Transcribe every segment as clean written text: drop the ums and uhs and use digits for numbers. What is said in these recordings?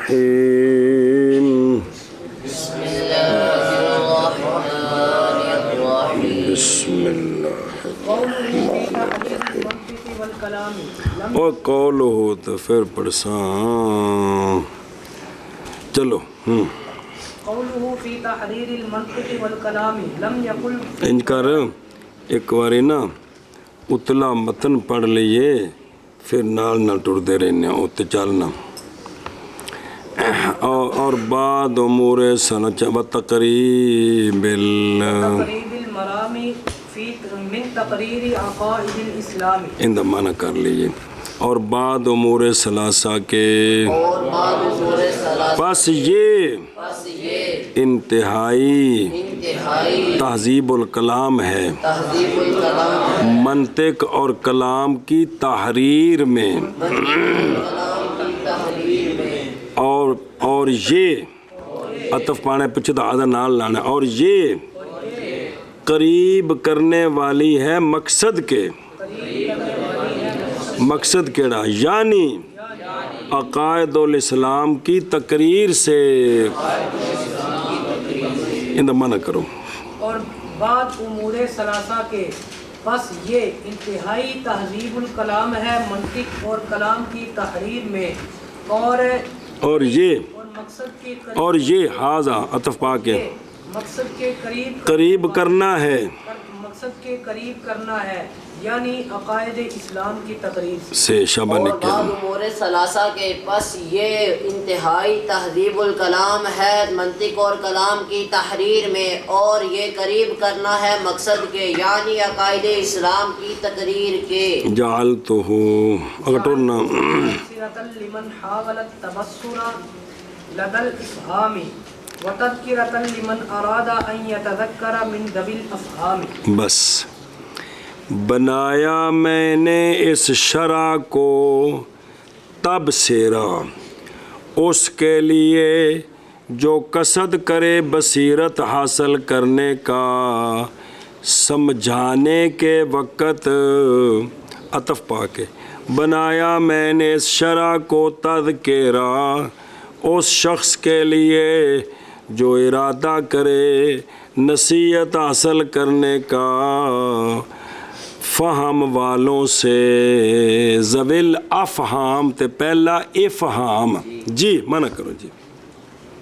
الرحیم بسم اللہ الرحمن الرحیم بسم اللہ قوله في تحرير المنطق والكلام لم اور قول ہو تو پھر پڑھساں چلو قوله في تحرير المنطق والكلام لم يقل انج کر ایک باری نا اتلا متن پڑھ لئیے پھر نال نہ ٹردے رہنے اتنے چلنا اور بعد امور سنچ و تقریب تقريب المرام في من تقرير عقائد الاسلام ان دا معنی کر لیجئے اور بعد امور ثلاثہ کے اور بعد امور ثلاثہ بس یہ بس یہ انتہائی تہذیب الکلام ہے تہذیب الکلام منطق اور کلام کی تحریر میں اور یہ عطف پانے پچھے تو آدھا نال لانا اور یہ قریب کرنے والی ہے مقصد کے مقصد کیڑا یعنی عقائد الاسلام کی تقریر سے اندہ منع کرو اور بعد امور ثلاثہ کے بس یہ انتہائی تہذیب الکلام ہے منطق اور کلام کی تحریر میں اور یہ مقصد کے اور یہ حاضہ عطف پا کے مقصد کے قریب کرنا ہے مقصد کے قریب کرنا ہے یعنی عقائد اسلام کی تقریر سے شبہ اور نکل بعد امور ثلاثہ کے پس یہ انتہائی تہذیب الکلام ہے منطق اور کلام کی تحریر میں اور یہ قریب کرنا ہے مقصد کے یعنی عقائد اسلام کی تقریر کے جعلتو اگر ٹورنا تبصرة لمن حاول التبصر لدى الافهام وتذکرة لمن اراد ان يتذکر من ذوی الافهام بس بنایا میں نے اس شرع کو تبصرہ اس کے لیے جو قصد کرے بصیرت حاصل کرنے کا سمجھانے کے وقت عطف پا کے بنایا میں نے اس شرع کو تذکرہ اس شخص کے لیے جو ارادہ کرے نصیحت حاصل کرنے کا فہم والوں سے ذویل افہام تے پہلا افہام جی منع کرو جی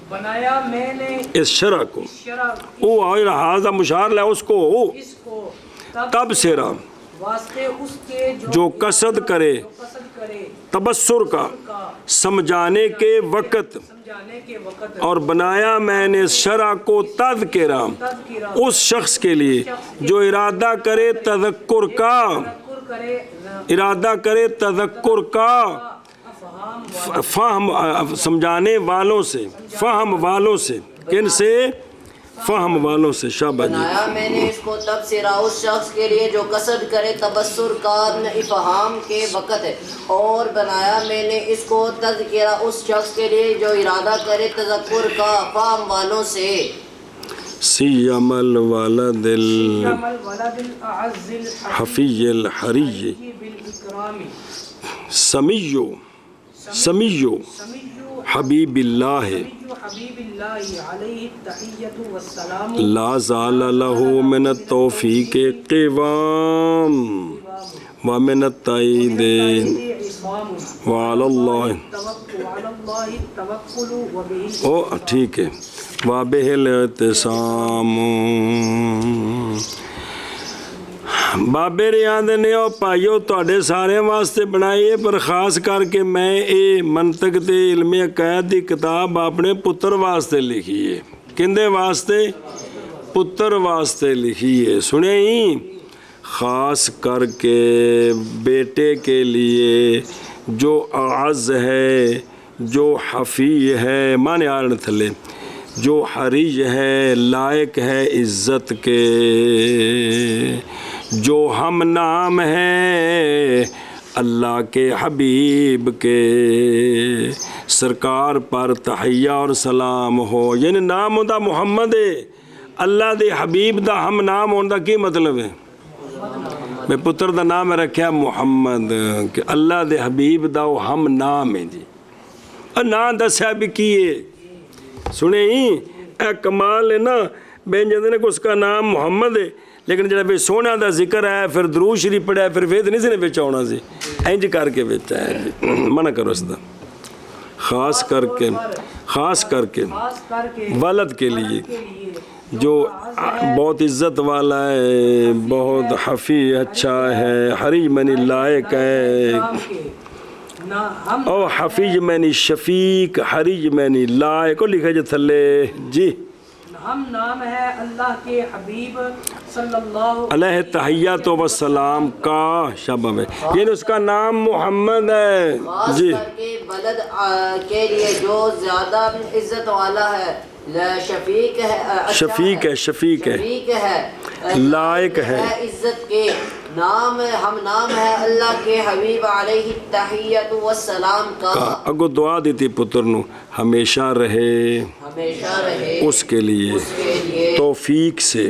بنایا میں نے اس شرع کو شرع او آئیر حاضر مشار لے اس کو اس کو تبصرہ واسطے اس کے جو قصد کرے تبصر کا سمجھانے کے وقت سمجھانے کے وقت اور بنایا میں نے اس شرع کو تذکرہ اس شخص کے لیے جو ارادہ کرے تذکر کا کرے ارادہ کرے تذکر کا فہم سمجھانے والوں سے فہم والوں سے کن سے فہم والوں سے شابہ جی بنایا میں نے اس کو تبصرہ اس شخص کے لیے جو قصد کرے تبصر کا افہام کے وقت ہے اور بنایا میں نے اس کو تذکرہ اس شخص کے لیے جو ارادہ کرے تذکر کا فہم والوں سے سیم الولد الولد الاعز الحفی الحری بالاکرام سمیو سمیو حبیب اللہ حبیب اللہ علیہ التحیۃ والسلام لا زال له من التوفیق قوام ومن التعید وعلى اللہ او ٹھیک ہے وابہ الاعتصام بابے ریاض نے او پائیو توڑے سارے واسطے بنائیے پر خاص کر کے میں اے منطق تے علم عقائد دی کتاب اپنے پتر واسطے لکھیے کندے واسطے پتر واسطے لکھیے سنے ہی خاص کر کے بیٹے کے لیے جو اعز ہے جو حفی ہے مانے آرن تھلے جو حریج ہے لائق ہے عزت کے جو ہم نام ہے اللہ کے حبیب کے سرکار پر تحیہ اور سلام ہو یعنی نام ہوندہ محمد ہے اللہ دے حبیب دا ہم نام ہوندہ کی مطلب ہے میں پتر دا نام رکھیا محمد کہ اللہ دے حبیب دا وہ ہم نام ہے جی ਨਾਂ ਦੱਸਿਆ ਵੀ ਕੀ ਹੈ। ਸੁਣੇ ਇਹ ਕਮਾਲ ਹੈ ਨਾ, ਬੈਨ ਜਾਂਦੇ ਨੇ ਕਿ ਉਸਕਾ ਨਾਮ ਮੁਹੰਮਦ ਹੈ, ਲੇਕਿਨ ਜਿਹੜਾ ਵੀ ਸੋਹਣਾ ਦਾ ਜ਼ਿਕਰ ਹੈ ਫਿਰ ਦਰੂਦ ਸ਼ਰੀਫ ਪੜਿਆ ਫਿਰ ਵੇਦ ਨਹੀਂ ਸੀ ਨੇ ਵਿੱਚ ਆਉਣਾ ਸੀ, ਇੰਜ ਕਰਕੇ ਵਿੱਚ ਆਇਆ ਜੀ। ਮਨਾ ਕਰੋ ਇਸ ਦਾ خاص کر کے خاص کر کے والد کے لیے جو بہت عزت والا ہے، بہت حفیظ اچھا ہے، حریج منی لائق ہے، اور حفیظ منی شفیق، حریج منی لائق کو لکھا جو تھلے جی۔ ہم نام ہے اللہ کے حبیب صلی اللہ علیہ تحیات و سلام کا شبہ میں، یعنی اس کا نام محمد ہے خاص جی۔ کر کے بلد کے لیے جو زیادہ عزت والا ہے، شفیق ہے، اچھا شفیق ہے، شفیق ہے، شفیق ہے، لائق ہے، عزت کے نام ہم نام ہے اللہ کے حبیب علیہ تحیت والسلام کا اگو دعا دیتی پتر نو ہمیشہ رہے ہمیشہ رہے اس کے لیے توفیق سے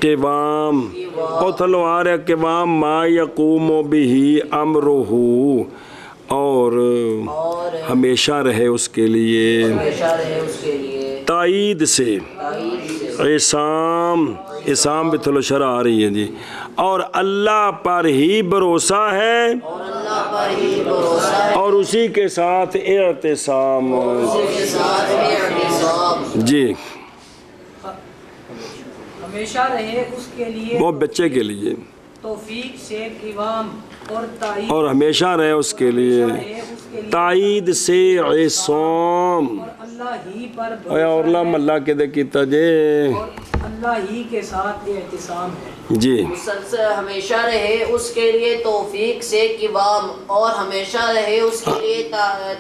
قوام اور تھلو آ رہا قوام ما یقوم بھی امرہ، اور ہمیشہ رہے اس کے لیے تائید سے عصام، عصام بھی تھلو شرح آ رہی ہے جی، اور اللہ پر ہی بھروسہ ہے اور اسی کے ساتھ اعتصام جی، ہمیشہ رہے اس کے لیے وہ بچے کے لیے توفیق سے قوام اور تائید، اور ہمیشہ رہے اس کے لیے تائید سے عصام، اللہ ہی پر اور اللہ کے دے کیتا جے اور اللہ ہی کے ساتھ اعتصام ہے جی۔ مسلسل ہمیشہ رہے اس کے لیے توفیق سے قوام، اور ہمیشہ رہے اس کے لیے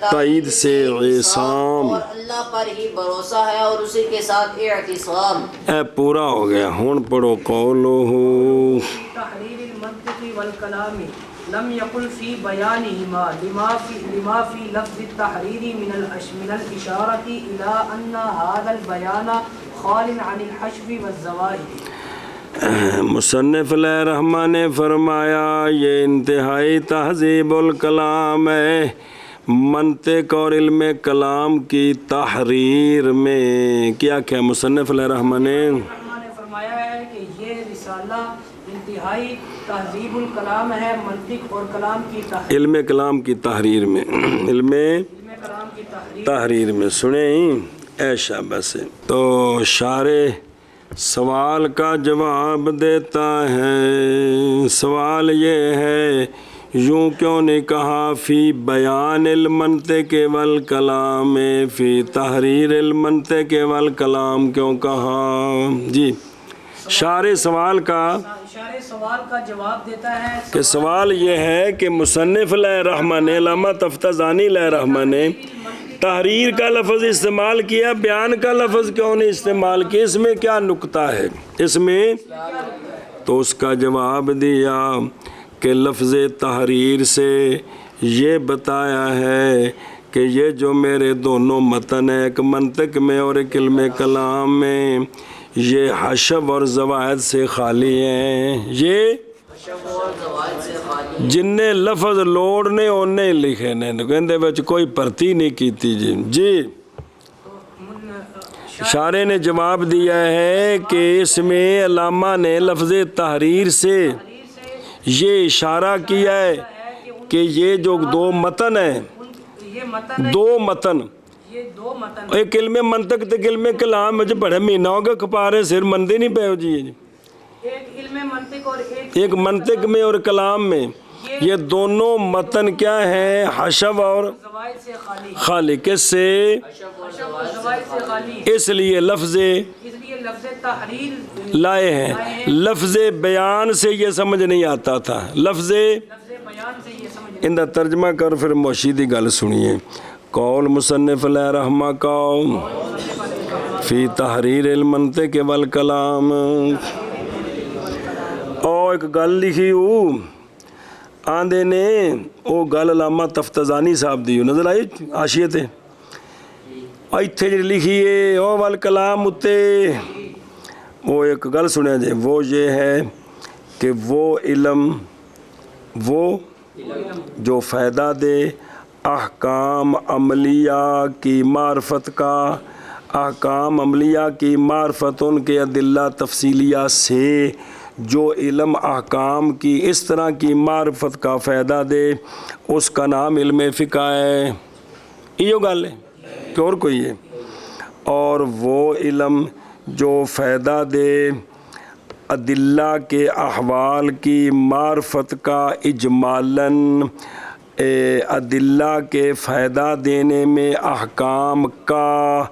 تائید سے عصام، اور اللہ پر ہی بھروسہ ہے اور اسی کے ساتھ اعتصام۔ اے پورا ہو گیا، ہون پڑھو قولہ تحریر المنطق والکلام لم يقل في بيانهما لما في لفظ التحرير من الإشارة إلى أن هذا البيان خال عن الحشو والزوائد۔ مصنف علیہ الرحمٰن نے فرمایا یہ انتہائی تہذیب الکلام ہے منطق اور علم کلام کی تحریر میں۔ کیا کیا مصنف علیہ الرحمٰن نے فرمایا ہے کہ یہ رسالہ انتہائی تہذیب الکلام ہے منطق اور کلام کی تحریر، علم کلام کی تحریر میں، علم کلام کی تحریر میں۔ سنیں اے شابہ سے تو شارح سوال کا جواب دیتا ہے۔ سوال یہ ہے یوں کیوں نہیں کہا فی بیان المنطق والکلام، فی تحریر المنطق والکلام کیوں کہا جی؟ شارح سوال کا جواب دیتا ہے کہ سوال یہ ہے کہ مصنف علیہ الرحمٰن نے، علامہ تفتزانی علیہ الرحمٰن نے تحریر کا لفظ استعمال کیا، بیان کا لفظ کیوں نہیں استعمال کیا؟ اس میں کیا نکتہ ہے اس میں؟ تو اس کا جواب دیا کہ لفظ تحریر سے یہ بتایا ہے کہ یہ جو میرے دونوں متن ہیں، ایک منطق میں اور ایک علم کلام میں، یہ حشو اور زوائد سے خالی ہیں۔ یہ جن نے لفظ لوڑنے انہیں لکھے نے، کہندے وچ کوئی پرتی نہیں کیتی جی جی۔ شارح نے جواب دیا ہے کہ اس میں علامہ نے لفظ تحریر سے یہ اشارہ کیا ہے کہ یہ جو دو متن ہیں، دو متن، ایک علم منطق تے علم کلام مجھے بڑے مہینہ ہوگا کھپارے سر مندی نہیں پہ ہو جی، ایک علم منطق اور ایک منطق میں اور کلام میں، یہ دونوں متن کیا ہیں؟ حشو اور خالی۔ کس سے؟ اس لیے لفظ تحریر لائے ہیں، لفظ بیان سے یہ سمجھ نہیں آتا تھا، لفظ اندہ ترجمہ کر پھر موشیدی گل سنیے۔ قول مصنف علیہ رحمہ کا فی تحریر المنطق والکلام، اور ایک گل لکھی ہو آندے نے، وہ گل علامہ تفتزانی صاحب دی نظر آئی آشیت ہے، ایتھے جی لکھی ہے او والکلام اتے، وہ ایک گل سنیا جائے، وہ یہ ہے کہ وہ علم، وہ جو فائدہ دے احکام عملیہ کی معرفت کا، احکام عملیہ کی معرفت ان کے ادلہ تفصیلیہ سے جو علم احکام کی اس طرح کی معرفت کا فائدہ دے اس کا نام علم فقہ ہے۔ یہ گل ہے کہ اور کوئی ہے؟ اور وہ علم جو فائدہ دے ادلہ کے احوال کی معرفت کا اجمالاً، ادلہ کے فائدہ دینے میں احکام کا،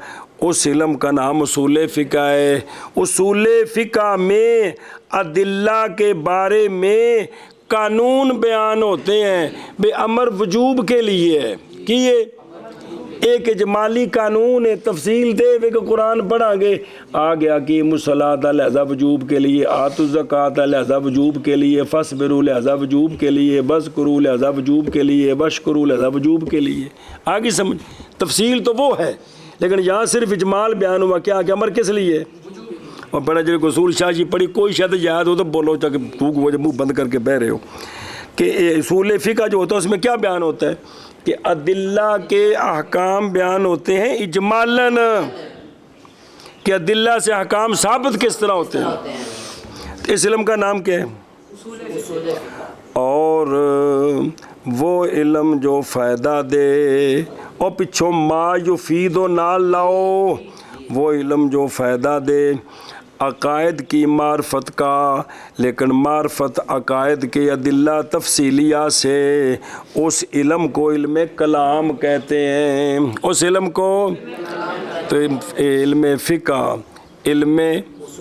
اس علم کا نام اصول فقہ ہے۔ اصول فقہ میں ادلہ کے بارے میں قانون بیان ہوتے ہیں، بے امر وجوب کے لیے ہے کہ یہ ایک اجمالی قانون ہے، تفصیل دے ہوئے کہ قرآن پڑھا گے آ گیا کہ مصلاۃ لہذا وجوب کے لیے، آتوا الزکوٰۃ لہذا وجوب کے لیے، فاصبروا لہذا وجوب کے لیے، واذکروا لہذا وجوب کے لیے، واشکروا لہذا وجوب کے لیے۔ آگے سمجھ، تفصیل تو وہ ہے لیکن یہاں صرف اجمال بیان ہوا کیا کہ امر کس لیے؟ اور بڑا جب اصول شاہ جی پڑھی کوئی شاید یاد ہو تو بولو چاہے منہ بند کر کے بہ رہے ہو کہ اصول فقہ جو ہوتا ہے اس میں کیا بیان ہوتا ہے کہ ادلہ کے احکام بیان ہوتے ہیں اجمالاً، کہ ادلہ سے احکام ثابت کس طرح ہوتے ہیں۔ اس علم کا نام کیا ہے؟ اور وہ علم جو فائدہ دے، اور پچھوں ما یفید و نال لاؤ، وہ علم جو فائدہ دے عقائد کی معرفت کا، لیکن معرفت عقائد کے ادلہ تفصیلیہ سے، اس علم کو علم کلام کہتے ہیں۔ اس علم کو تو علم فقہ، علم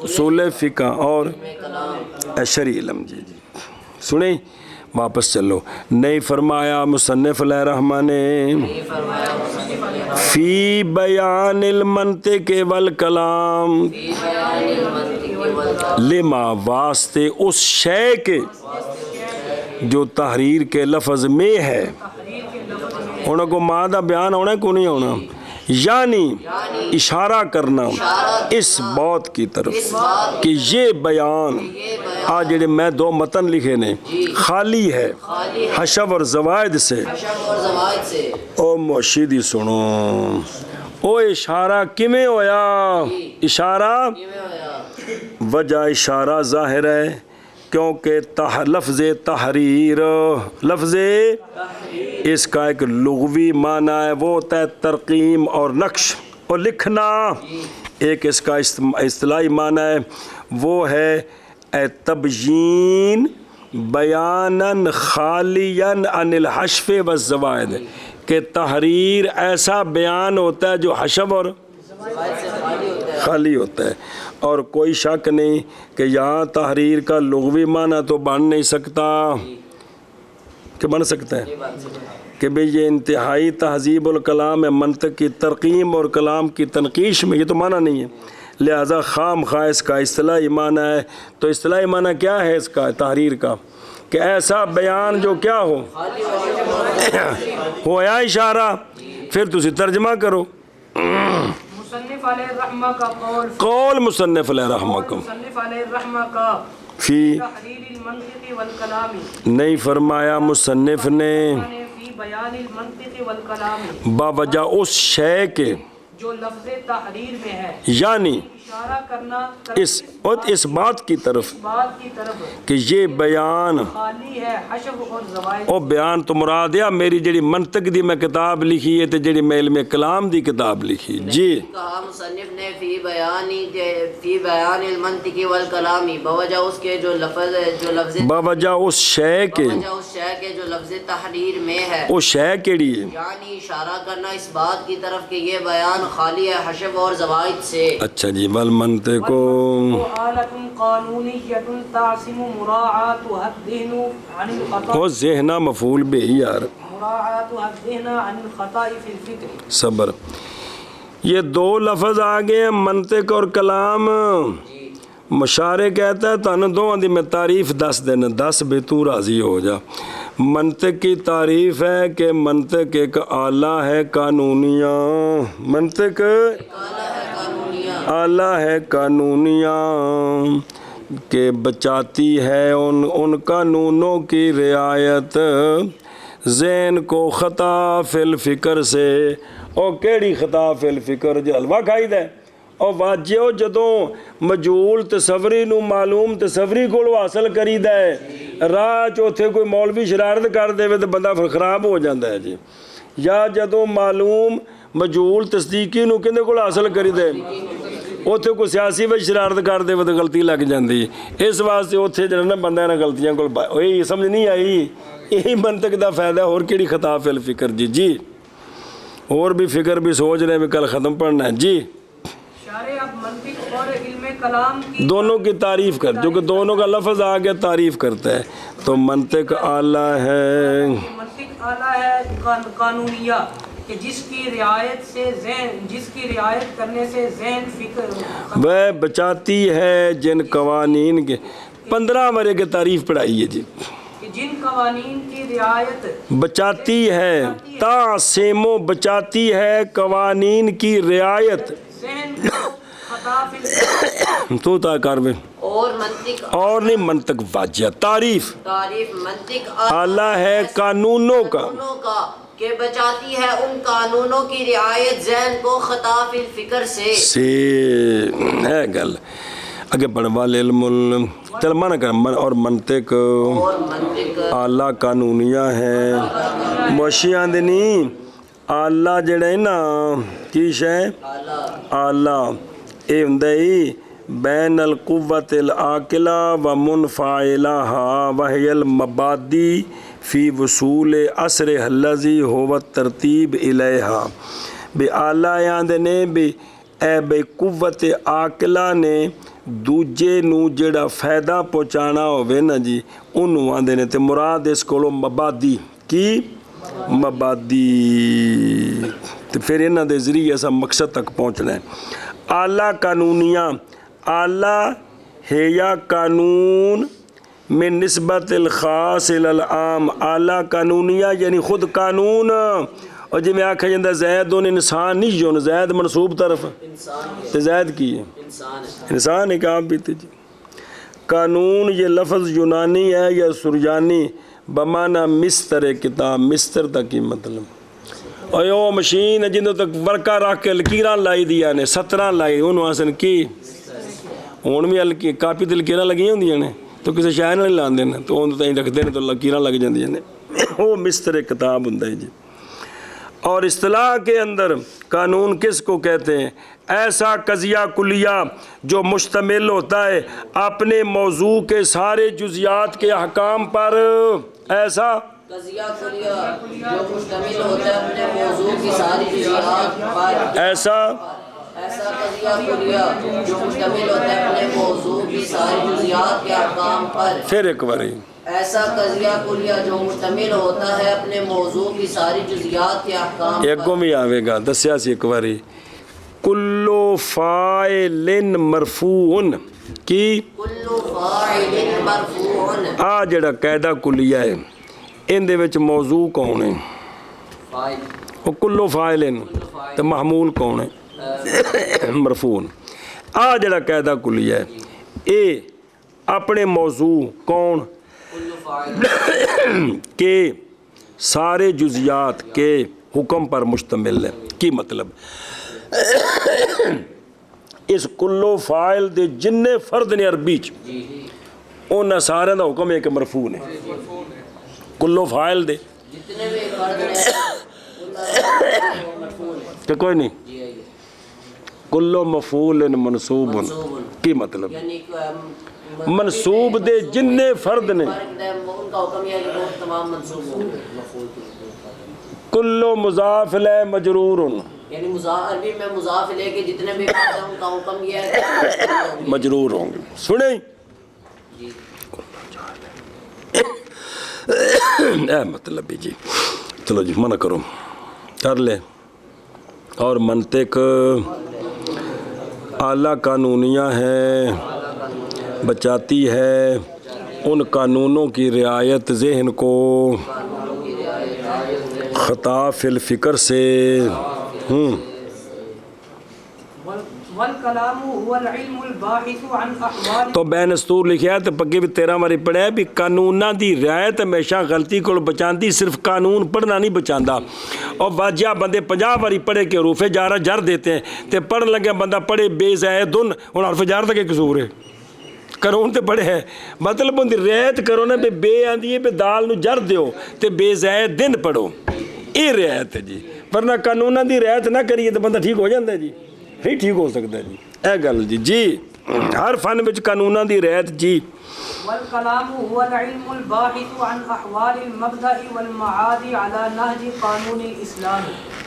اصول فقہ اور شرعی علم۔ جی سنیں، واپس چلو۔ نہیں فرمایا مصنف علیہ الرحمٰن نے فی بیان المنطق والکلام، لما واسطے اس شے کے جو تحریر کے لفظ میں ہے، انہوں کو مادہ بیان ہونا ہے کو نہیں ہونا، یعنی اشارہ کرنا اس بات کی طرف کہ یہ بیان آج جڑے میں دو متن لکھے نے خالی ہے حشو اور زوائد سے۔ او مرشدی سنو، او اشارہ کیویں ہویا؟ اشارہ وجہ اشارہ ظاہر ہے کیونکہ لفظ تحریر، لفظ اس کا ایک لغوی معنی ہے، وہ ہوتا ہے ترقیم اور نقش اور لکھنا۔ ایک اس کا اصطلاحی معنی ہے، وہ ہے تبیین بیاناً خالیاً عن الحشو والزوائد، کہ تحریر ایسا بیان ہوتا ہے جو حشو اور خالی ہوتا ہے۔ اور کوئی شک نہیں کہ یہاں تحریر کا لغوی معنی تو بن نہیں سکتا، کہ بن سکتا ہے کہ بھئی یہ انتہائی تہذیب الکلام ہے، منطق کی ترقیم اور کلام کی تنقیش میں، یہ تو معنی نہیں ہے، لہذا خام خواہ اس کا اصطلاحی معنی ہے۔ تو اصطلاحی معنی کیا ہے اس کا تحریر کا؟ کہ ایسا بیان جو کیا ہو ہویا اشارہ، پھر تسی ترجمہ کرو۔ مصنف علیہ الرحمہ کا قول مصنف علیہ الرحمہ کا مصنف علیہ الرحمہ کا فی تحریر المنطق والکلام، نہیں فرمایا مصنف نے فی بیان المنطق والکلام، باوجہ اس شے کے جو لفظ تحریر میں ہے، یعنی اشارہ کرنا اس بات کی طرف بات کی طرف کہ یہ بیان خالی ہے حشو اور زوائد۔ او بیان تو مراد ہے میری جڑی منطق دی میں کتاب لکھی ہے تے جڑی میں علم کلام دی کتاب لکھی۔ جی کہا مصنف نے فی بیان المنطق والکلامی، بوجہ اس کے جو لفظ باوجہ اس شے کے، بوجہ اس شے کے جو لفظ تحریر میں ہے، وہ شے کیڑی ہے؟ یعنی اشارہ کرنا اس بات کی طرف کہ یہ بیان خالی ہے حشو اور زوائد سے۔ اچھا جی، والمنطق آلۃ قانونیۃ تعصم مراعاۃ الذہن عن الخطأ، وہ ذہنہ مفعول بھی یار، مراعاۃ الذہن عن الخطأ فی الفکر۔ صبر، یہ دو لفظ آگے ہیں منطق اور کلام۔ مشارے کہتا ہے تانوں دو دی میں تعریف دس دینا، دس بھی تو راضی ہو جا۔ منطق کی تعریف ہے کہ منطق ایک آلہ ہے قانونیہ، منطق آلہ ہے قانونیہ کہ بچاتی ہے ان قانونوں کی رعایت ذہن کو خطا فی الفکر سے. او کیڑی خطا فی الفکر جو حلوہ کھائی دا ہے اور واجہ جدوں مجہول تصوری نو معلوم تصوری کو حاصل کریدا ہے راہ چوتھے کوئی مولوی شرارت کر دے تو بندہ پھر خراب ہو جاتا ہے جی. یا جدوں معلوم مجہول تصدیقی نو کہندے کو حاصل کریدا ہے اتنے کوئی سیاسی وچ شرارت کر دے تو غلطی لگ جاتی. اس واسطے اتنے جڑا نا بندہ نے غلطیاں کو یہ سمجھ نہیں آئی. یہی منطق دا فائدہ اور کیڑی خطا فی الفکر جی. اور بھی فکر بھی سوچ رہے ہیں کل ختم پڑھنا ہے جی. شارع اب منطق اور علم کلام کی دونوں کی تعریف کر جو کہ دونوں کا لفظ آ گیا تعریف کرتا ہے تو منطق اعلیٰ ہے. منطق اعلیٰ ہے قانونیہ کہ جس کی رعایت کرنے سے ذہن فکر وہ بچاتی ہے جن قوانین کے 15 مرے کی تعریف پڑھائی ہے جی. کہ جن قوانین کی رعایت بچاتی ہے تعصیمو بچاتی ہے قوانین کی رعایت ذہن کو خطا فی تو تا کر میں اور منطق اور نہیں منطق واجہ تعریف منطق اعلیٰ ہے قانونوں کا کہ بچاتی ہے ان قانونوں کی رعایت ذہن کو خطا فی الفکر سے ہے گل اگے پڑھوا علم چل مانا کر اور منطق اعلیٰ قانونیہ ہے موشیاں دنی اعلیٰ جڑا ہے نا کی شے اعلیٰ اے ہندائی بین القوت العاقلہ و منفعلہا وہی المبادی فی وصول اثر الذی ہو ترتیب الیہا. بے اعلیٰ یاندے نے بھی اے بے قوت عاقلہ نے دوجے نو جڑا فائدہ پہنچانا ہوئے نا جی انہوں آندے نے تے مراد اس کولو مبادی کی مبادی تو پھر انہاں دے ذریعے ایسا مقصد تک پہنچنا ہے. اعلیٰ قانونیہ اعلیٰ ہے یا قانون من نسبت الخاص العام. اعلیٰ قانونیہ یعنی خود قانون اور جی میں آکھا جاندہ زید ان انسان نہیں جو زید منصوب طرف تو زید کی ہے انسان ایک آپ بھی تھے جی. قانون یہ لفظ یونانی ہے یا سریانی بمانا مستر کتاب مستر تک کی مطلب اور یہ مشین ہے جنہوں تک ورکا رکھ کے لکیران لائی دیا نے 17 لائی انہوں حسن کی ہون بھی کاپی تے لکیران لگی ہوں دیا نے تو کسی شاعر نہیں لان دینا تو انہوں تائیں رکھ دینے تو لکیران لگ جاندی ہیں وہ مستر کتاب ہوں ہے جی. اور اصطلاح کے اندر قانون کس کو کہتے ہیں ایسا قضیہ کلیہ جو مشتمل ہوتا ہے اپنے موضوع کے سارے جزیات کے احکام پر. ایسا قضیہ کلیہ جو مشتمل ہوتا ہے اپنے موضوع کی ساری جزیات پر. ایسا قضیہ کلیہ جو مشتمل ہوتا ہے اپنے موضوع کی ساری جزیات کے احکام پر. پھر ایک باری ایسا قضیہ کلیہ جو مشتمل ہوتا ہے اپنے موضوع کی ساری جزیات کے احکام ایک کو بھی آوے گا دسیا سی ایک باری کلو فاعل مرفوع کی کلو فاعل مرفوع آ جڑا قاعدہ کلیہ ہے ان دے وچ موضوع کون ہے وہ کلو فاعل تو محمول کون ہے مرفوع. آ جڑا قاعدہ کلیہ ہے اے اپنے موضوع کون کہ سارے جزیات کے حکم پر مشتمل ہے. کی مطلب اس کلو فاعل دے جننے فرد نے عربی انہاں سارے دا حکم ہے کہ مرفوع ہے. کلو فاعل دے جتنے بھی فرد ہیں کہ کوئی نہیں کلو مفعول منصوب کی مطلب یعنی منصوب دے جننے فرد نے ان کا حکم یہ ہے کہ وہ تمام منصوب ہوں گے. کلو مضاف لے مجرور یعنی عربی میں مضاف لے کے جتنے بھی فرد ہیں ان کا حکم یہ ہے کہ مجرور ہوں گے. سنیں اے مطلب بھی جی چلو جی منع کرو کر لے. اور منطق اعلیٰ قانونیہ ہے بچاتی ہے ان قانونوں کی رعایت ذہن کو خطا فی الفکر سے. والکلام هو العلم الباحث عن احوال تو بین استور لکھیا تو پگے بھی 13 واری پڑھیا بھی قانوناں دی رعایت ہمیشہ غلطی کو بچاندی صرف قانون پڑھنا نہیں بچاندا اور واجہ بندے 50 واری پڑھے کہ حروف جارہ جر دیتے ہیں تے پڑھن لگے بندہ پڑھے بے زیدن ہن حرف جر دا کے قصور ہے قانون تے پڑھے ہے مطلب ان دی رعایت کرو نا پہ بے آندی ہے پہ دال نو جر دیو تے بے زیدن پڑھو یہ رعایت ہے جی ورنہ قانوناں دی رعایت نہ کریے تو بندہ ٹھیک ہو جاندہ ہے جی پھر ٹھیک ہو سکتا ہے جی اے گل جی جی ہر فن وچ قانوناں دی رعایت جی والکلام هو العلم الباحث عن احوال المبدأ والمعاد على نهج قانون الاسلام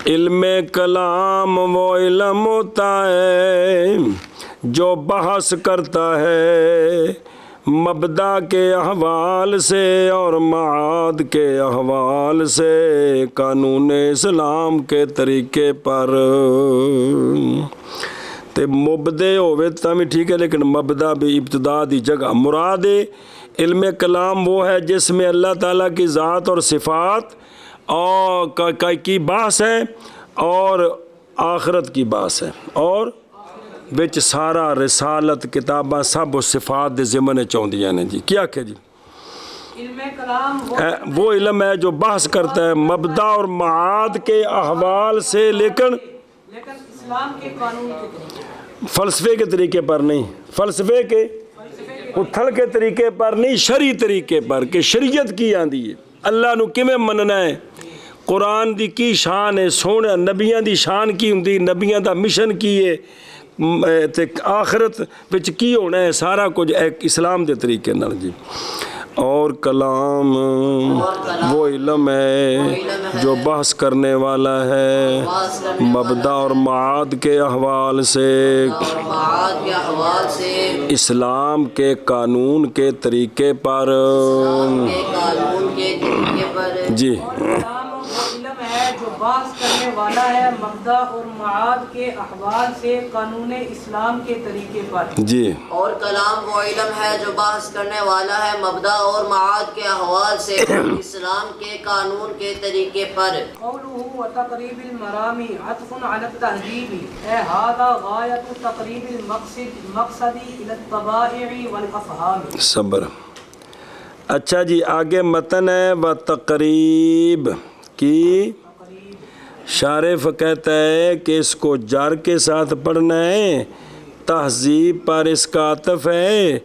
علم کلام وہ علم ہوتا ہے جو بحث کرتا ہے مبدا کے احوال سے اور معاد کے احوال سے قانون اسلام کے طریقے پر تے مبدے ہوئے تا بھی ٹھیک ہے لیکن مبدا بھی ابتدا دی جگہ مراد علم کلام وہ ہے جس میں اللہ تعالیٰ کی ذات اور صفات اور کی بحث ہے اور آخرت کی بحث ہے اور بچ سارا رسالت کتاباں سب صفات دے ضمن چاہندیاں نے جی کیا کہ جی علم کلام وہ علم ہے جو بحث کرتا ہے مبدا اور معاد کے احوال سے لیکن اسلام کے قانون کے طریقے فلسفے کے طریقے پر نہیں فلسفے کے اتھل کے طریقے پر نہیں شرعی طریقے پر کہ شریعت کی آندی ہے اللہ نو کیویں مننا ہے قرآن دی کی شان ہے سونے نبیاں دی شان کی ہوندی نبیاں دا مشن کی ہے تے آخرت وچ کی ہونا ہے سارا کچھ ایک اسلام دے طریقے نال جی اور کلام وہ علم ہے جو بحث کرنے والا ہے مبدا اور معاد کے احوال سے اسلام کے قانون کے طریقے پر جی علم ہے جو بحث کرنے والا ہے مبدا اور معاد کے احوال سے قانون اسلام کے طریقے پر جی اور کلام وہ علم ہے جو بحث کرنے والا ہے مبدا اور معاد کے احوال سے اسلام کے قانون کے طریقے پر قوله وتقریب المرام عطف على التهذیب اے هذا غایت تقریب المقصد الى الطبائع والافهام صبر اچھا جی آگے متن ہے وتقریب کی شارف کہتا ہے کہ اس کو جار کے ساتھ پڑھنا ہے تہذیب پر اس کا عطف ہے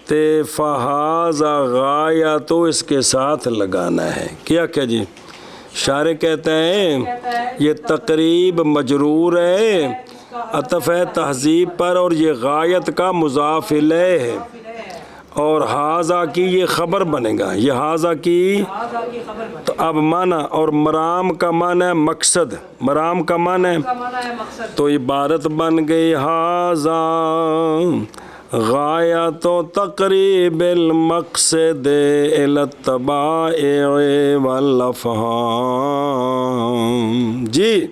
تے فہذا غایہ تو اس کے ساتھ لگانا ہے کیا جی شارع کہتا ہے یہ تقریب مجرور ہے عطف ہے تہذیب پر اور یہ غایت کا مضاف الیہ ہے اور حاضہ کی یہ خبر بنے گا یہ حاضہ کی تو اب معنی اور مرام کا معنی ہے مقصد مرام کا معنی ہے تو عبارت بن گئی حاضہ غایت و تقریب المقصد الی الطبائع والافہام جی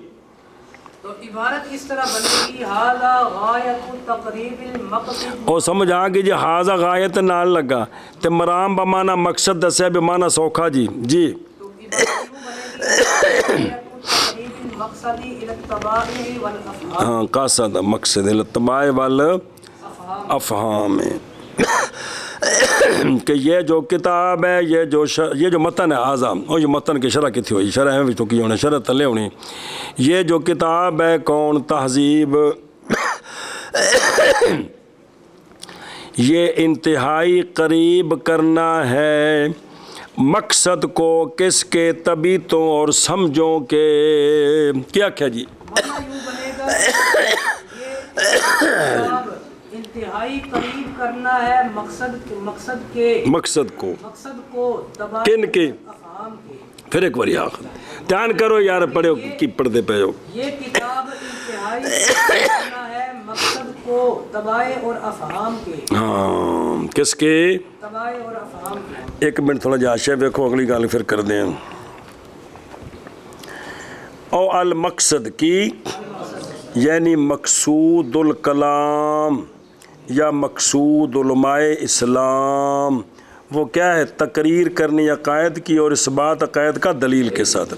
تو عبارت اس طرح بنے گی ھذا غایت تقریب المقصد اور سمجھ آ گئی جی حاضہ غایت نال لگا تے مرام بمانا مقصد دسے بمانا سوکھا جی جی تو عبارت بنے گی تقریب المقصد الی الطبائع والافہام ہاں قاصد مقصد الی الطبائع والافہام کہ یہ جو کتاب ہے یہ جو متن ہے اعظم اور یہ متن کی شرح کتنی ہوئی شرح میں چکی ہونے شرح تلے ہونی یہ جو کتاب ہے کون تہذیب یہ انتہائی قریب کرنا ہے مقصد کو کس کے طبیعتوں اور سمجھوں کے کیا جی انتہائی قریب کرنا ہے مقصد کو کن کے پھر ایک باری آخر دھیان کرو یار پڑھو کی پڑھتے پہ ہو یہ کتاب انتہائی قریب کرنا ہے مقصد کو طبائع اور افہام کے ہاں کس کے طبائع اور افہام کے ایک منٹ تھوڑا جاشے دیکھو اگلی گال پھر کر دیں او المقصد کی یعنی مقصود الکلام یا مقصود علماء اسلام وہ کیا ہے تقریر کرنی عقائد کی اور اس بات عقائد کا دلیل کے ساتھ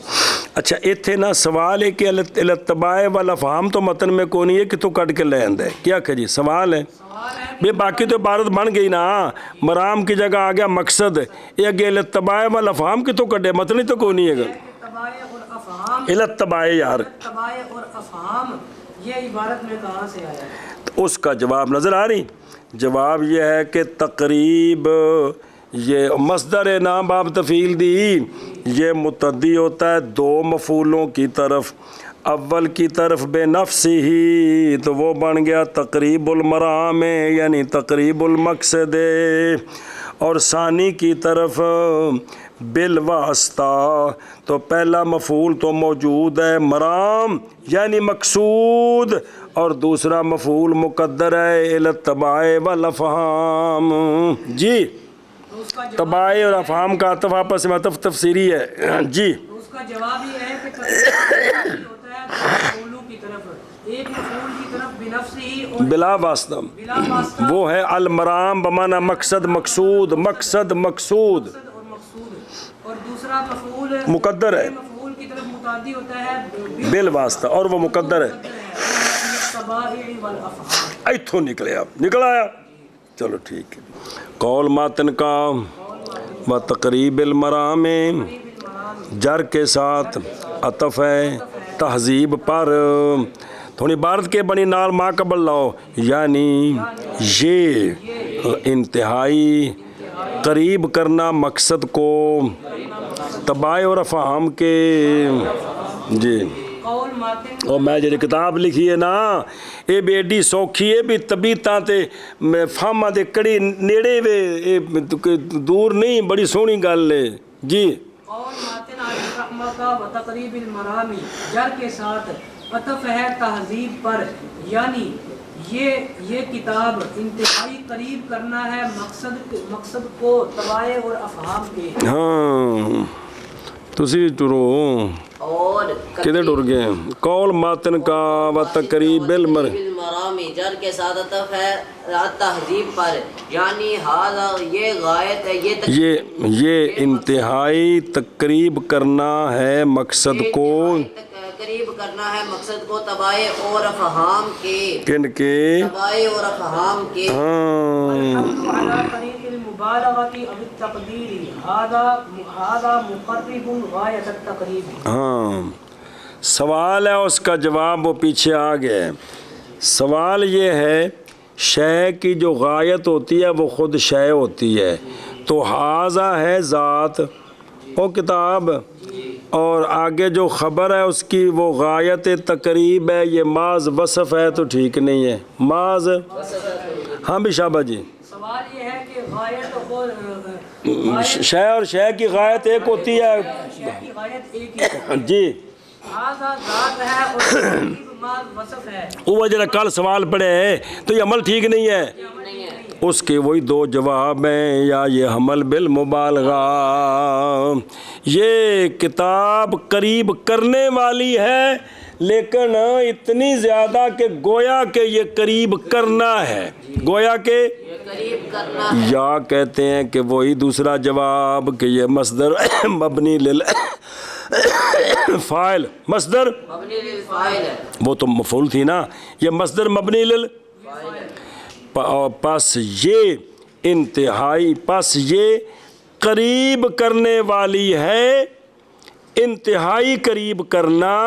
اچھا اتنے نا سوال ہے کہ الاتباع والافہام تو متن میں کون ہے کتوں کٹ کے لے آندا ہے کیا کہ جی سوال ہے بے باقی تو عبارت بن گئی نا مرام کی جگہ آ گیا مقصد یہ اگے الاتباع والافہام کتوں کٹے متن ہی تو کون ہے گا تباع اور افہام الاتباع یار تباع اور افہام یہ عبارت میں کہاں سے آیا ہے؟ تو اس کا جواب نظر آ رہی جواب یہ ہے کہ تقریب یہ مصدر ہے نا باب تفعیل دی یہ متعدی ہوتا ہے دو مفعولوں کی طرف اول کی طرف بے نفسی ہی تو وہ بن گیا تقریب المرام یعنی تقریب المقصد اور ثانی کی طرف بالواسطہ تو پہلا مفعول تو موجود ہے مرام یعنی مقصود اور دوسرا مفعول مقدر ہے الاتباع والافہام جی تو اس کا جواب تباع اور افہام کا عطف آپس میں عطف تفسیری ہے جی تو اس کا جواب یہ ہے کہ تقریب ہوتا ہے دو مفعولوں کی طرف ایک مفعول کی طرف بنفسی اور بلا واسطہ بلا واسطہ وہ ہے المرام بمعنی مقصد مقصود مقصد مقصود اور مقصود اور دوسرا مفعول مقدر ہے مفعول کی طرف متعدی ہوتا ہے بالواسطہ اور وہ مقدر ہے الاتباع والافہام ایتھوں نکلے آپ نکل آیا چلو ٹھیک ہے قول ماتن کا و تقریب المرام جر کے ساتھ عطف ہے تہذیب پر تھوڑی عبارت کے بنی نال ما قبل لاؤ یعنی یہ انتہائی قریب کرنا مقصد کو تباع اور افہام کے جی قول ماتن اور میں جی کتاب لکھی ہے نا یہ بھی ایڈی سوکھی ہے بھی طبیعتاں تے فہماں تے کڑی نیڑے وے دور نہیں بڑی سونی گل ہے جی قول ماتن علی رحمہ کا و تقریب المرامی جر کے ساتھ عطف ہے تہذیب پر یعنی یہ کتاب انتہائی قریب کرنا ہے مقصد کو تباع اور افہام کے ہاں تسی ٹرو اور کدھر ٹر گئے قول ماتن کا و تقریب المرامی جر کے ساتھ عطف ہے تہذیب پر یعنی ہاذا یہ غایت ہے یہ انتہائی تقریب کرنا ہے مقصد کو قریب کرنا ہے مقصد کو تباع اور افہام کے کن کے تباع اور افہام کے ہاں على طریق المبالغة او التقدیر هذا مقرب غایت التقریب ہاں سوال ہے اس کا جواب وہ پیچھے آ گیا ہے سوال یہ ہے شے کی جو غایت ہوتی ہے وہ خود شے ہوتی ہے تو حاضہ ہے ذات وہ کتاب اور آگے جو خبر ہے اس کی وہ غایت تقریب ہے یہ ماض وصف ہے تو ٹھیک نہیں ہے ماض ہاں بھی شابہ جی سوال یہ ہے کہ غایت اور شے اور شے کی غایت ایک ہوتی ہے شے کی غایت ایک ہی جی هذا ذات ہے اور تقریب ماض وصف ہے وہ جڑا کل سوال پڑھے ہے تو یہ عمل ٹھیک نہیں ہے اس کے وہی دو جواب ہیں یا یہ حمل بالمبالغہ یہ کتاب قریب کرنے والی ہے لیکن اتنی زیادہ کہ گویا کہ یہ قریب کرنا ہے گویا کہ قریب کرنا یا کہتے ہیں کہ وہی دوسرا جواب کہ یہ مصدر مبنی فاعل مصدر مبنی للفاعل ہے وہ تو مفعول تھی نا یہ مصدر مبنی پس یہ انتہائی پس یہ قریب کرنے والی ہے انتہائی قریب کرنا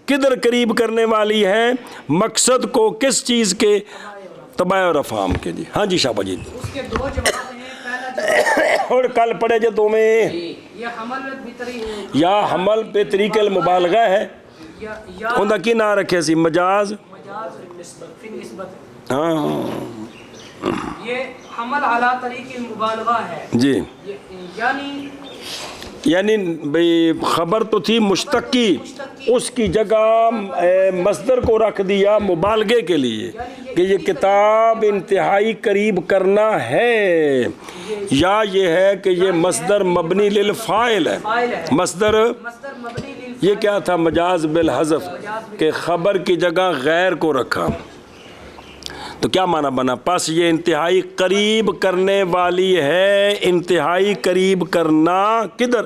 کدھر قریب کرنے والی ہے مقصد کو کس چیز کے تباع اور افہام کے جی ہاں جی شابہ جی اس کے دو جواب ہیں پہلا جواب اور کل پڑھے جو دو میں یہ حمل بطریق یا حمل پہ طریق المبالغہ ہے یا انہوں کی نہ رکھے سی مجاز مجاز فی النسبت ہاں یہ حمل اعلیٰ طریق المبالغہ ہے جی یعنی بھئی خبر تو تھی مشتقی اس کی جگہ مصدر کو رکھ دیا مبالغے کے لیے کہ یہ کتاب انتہائی قریب کرنا ہے یا یہ ہے کہ یہ مصدر مبنی للفاعل ہے مصدر یہ کیا تھا مجاز بالحذف کہ خبر کی جگہ غیر کو رکھا تو کیا معنی بنا پس یہ انتہائی قریب کرنے والی ہے انتہائی قریب کرنا کدھر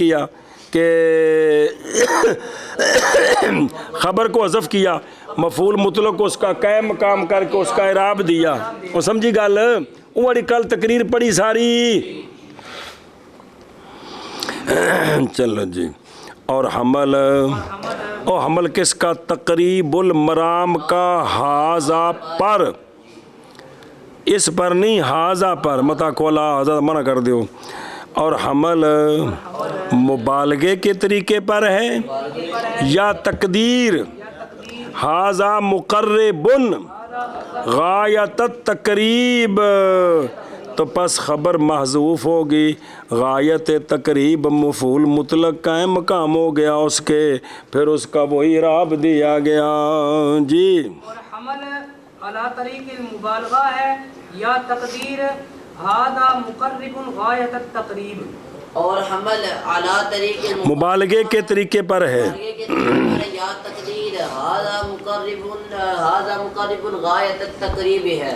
کیا کہ خبر کو حذف کیا، مفعول مطلق کو اس کا قائم مقام کر کے اس کا اعراب دیا. وہ سمجھی گل؟ وہ بڑی کل تقریر پڑھی ساری. چلو جی. اور حمل، اور حمل کس کا؟ تقریب المرام کا حاضہ پر، اس پر نہیں حاضہ پر، متا کولا حاضہ منع کر دیو. اور حمل مبالغے کے طریقے پر ہے یا تقدیر؟ حاضہ مقرب غایت التقریب، تو پس خبر محذوف ہوگی، غایت تقریب مفعول مطلق قائم مقام ہو گیا اس کے، پھر اس کا وہی اعراب دیا گیا. جی. اور حمل علی طریق المبالغہ ہے یا تقدیر ھذا مقرب غایت التقریب. اور حمل اعلیٰ طریقے مبالغے کے طریقے پر ہے یا تقدیر ھذا مقرب غایت التقریب ہے.